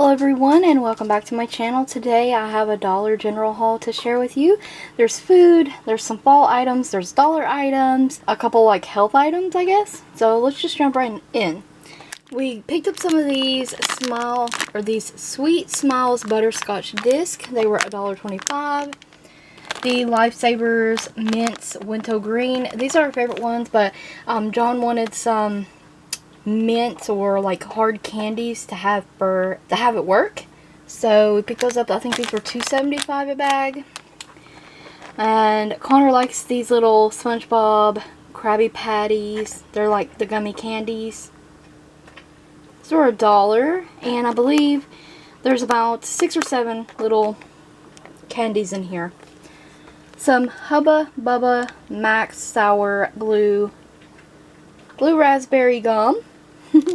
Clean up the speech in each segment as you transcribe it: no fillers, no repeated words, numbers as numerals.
Hello everyone and welcome back to my channel. Today I have a Dollar General haul to share with you. There's food, there's some fall items, there's dollar items, a couple like health items I guess. So let's just jump right in. We picked up some of these these Sweet Smiles Butterscotch Disc. They were $1.25. The Lifesavers Mints Winter Green. These are our favorite ones, but John wanted some mints or like hard candies to have it work, so we picked those up. I think these were $2.75 a bag. And Connor likes these little SpongeBob Krabby Patties. They're like the gummy candies. These were $1, and I believe there's about 6 or 7 little candies in here. Some Hubba Bubba Max Sour Blue Raspberry Gum.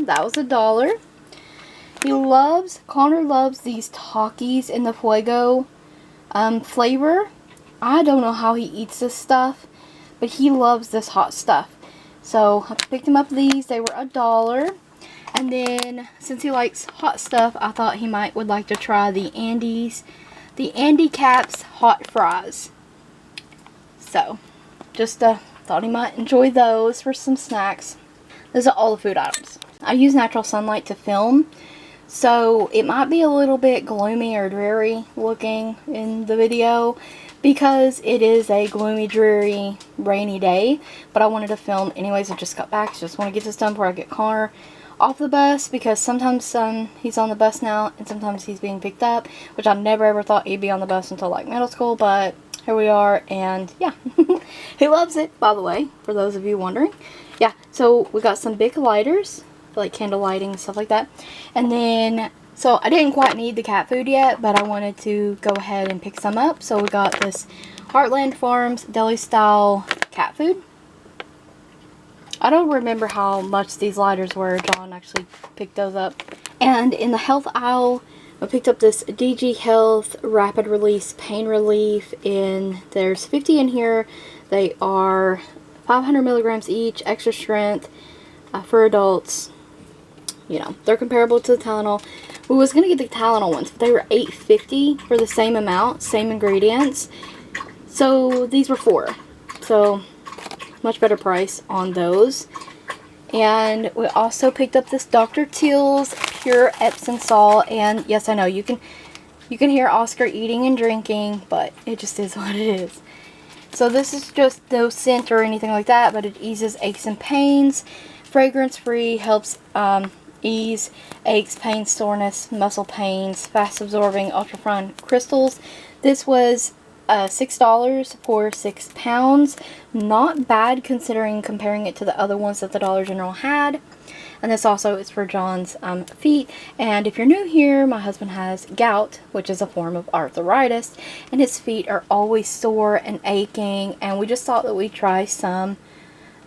That was $1. Connor loves these Takis in the Fuego flavor. I don't know how he eats this stuff, but he loves this hot stuff. So I picked him up these. They were $1. And then since he likes hot stuff, I thought he would like to try the Andy Caps hot fries. So just thought he might enjoy those for some snacks. Those are all the food items. I use natural sunlight to film, so it might be a little bit gloomy or dreary looking in the video because it is a gloomy, dreary, rainy day. But I wanted to film anyways. I just got back, so just want to get this done before I get Connor off the bus, because sometimes he's on the bus now and sometimes he's being picked up, which I never ever thought he'd be on the bus until like middle school, but here we are. And yeah, he loves it, by the way, for those of you wondering. Yeah, so we got some big lighters for like candle lighting and stuff like that. And then, so I didn't quite need the cat food yet, but I wanted to go ahead and pick some up. So we got this Heartland Farms deli style cat food. I don't remember how much these lighters were. John actually picked those up. And in the health aisle, I picked up this DG Health Rapid Release Pain Relief, and there's 50 in here. They are 500 milligrams each, extra strength for adults. You know, they're comparable to the Tylenol. We was going to get the Tylenol ones, but they were $8.50 for the same amount, same ingredients. So these were $4. So much better price on those. And we also picked up this Dr. Teal's Pure Epsom Salt. And yes, I know you can hear Oscar eating and drinking, but it just is what it is. So this is just no scent or anything like that, but it eases aches and pains. Fragrance free, helps ease aches, pains, soreness, muscle pains, fast absorbing, ultra fine crystals. This was $6 for 6 pounds. Not bad considering comparing it to the other ones that the Dollar General had. And this also is for John's feet. And if you're new here, my husband has gout, which is a form of arthritis, and his feet are always sore and aching, and we just thought that we'd try some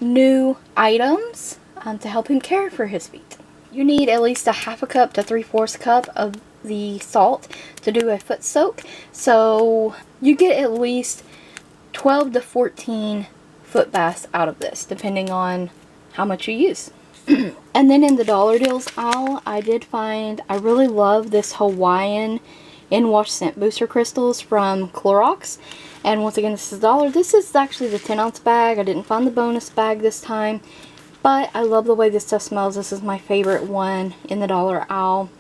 new items to help him care for his feet. You need at least a half a cup to 3/4 cup of the salt to do a foot soak, so you get at least 12 to 14 foot baths out of this, depending on how much you use. And then in the dollar deals aisle, I really love this Hawaiian in-wash scent booster crystals from Clorox. And once again, this is $1. This is actually the 10-ounce bag. I didn't find the bonus bag this time, but I love the way this stuff smells. This is my favorite one in the dollar aisle,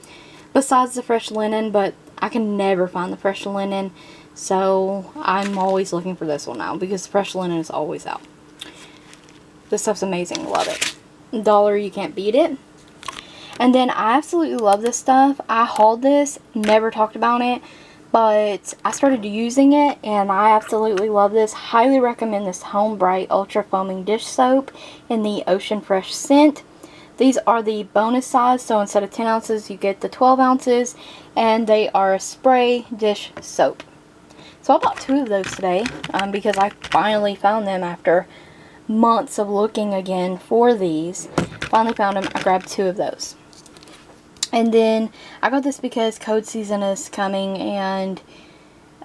besides the fresh linen, but I can never find the fresh linen, so I'm always looking for this one now because fresh linen is always out. This stuff's amazing. Love it. $1, you can't beat it. And then I absolutely love this stuff. I hauled this, never talked about it, but I started using it and I absolutely love this. Highly recommend this Home Bright Ultra Foaming Dish Soap in the Ocean Fresh scent. These are the bonus size, so instead of 10 ounces you get the 12 ounces, and they are a spray dish soap. So I bought 2 of those today because I finally found them after months of looking again for these. Finally found them. I grabbed 2 of those. And then I got this because code season is coming, and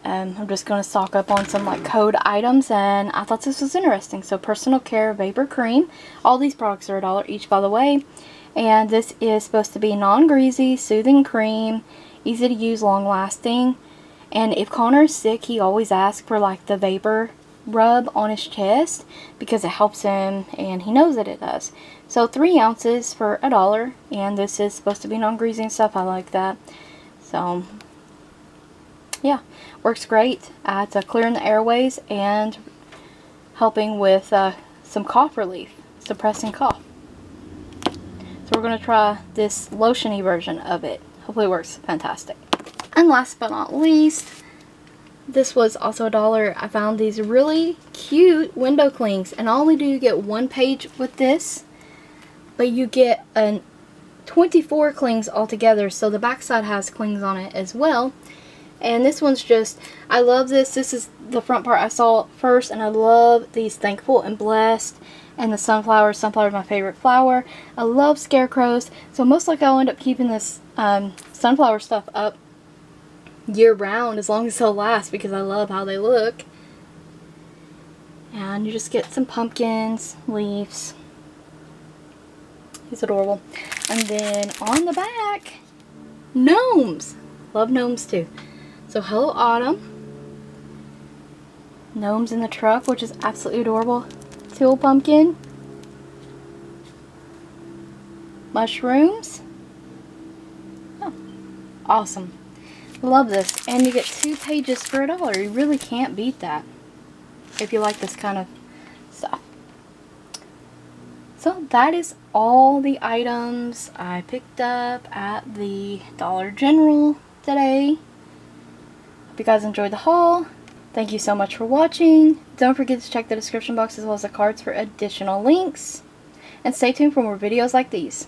I'm just going to stock up on some like code items, and I thought this was interesting. So Personal Care Vapor Cream. All these products are $1 each, by the way. And this is supposed to be non-greasy, soothing cream, easy to use, long-lasting. And if Connor is sick, he always asks for like the vapor rub on his chest because it helps him, and he knows that it does. So 3 ounces for $1, and this is supposed to be non-greasy and stuff. I like that. So yeah, works great at clearing the airways and helping with some cough relief, suppressing cough. So we're going to try this lotiony version of it. Hopefully it works fantastic. And last but not least, this was also $1. I found these really cute window clings, and not only do you get 1 page with this, but you get 24 clings altogether. So the back side has clings on it as well. And this one's just, I love this. This is the front part I saw first, and I love these thankful and blessed. And the sunflower. Sunflower is my favorite flower. I love scarecrows. So most likely I'll end up keeping this sunflower stuff up year round as long as they'll last, because I love how they look. And you just get some pumpkins, leaves. He's adorable. And then on the back, gnomes. Love gnomes too. So hello autumn. Gnomes in the truck, which is absolutely adorable. Teal pumpkin, mushrooms. Oh, awesome. Love this. And you get 2 pages for $1. You really can't beat that if you like this kind of stuff. So that is all the items I picked up at the Dollar General today. Hope you guys enjoyed the haul. Thank you so much for watching. Don't forget to check the description box as well as the cards for additional links. And stay tuned for more videos like these.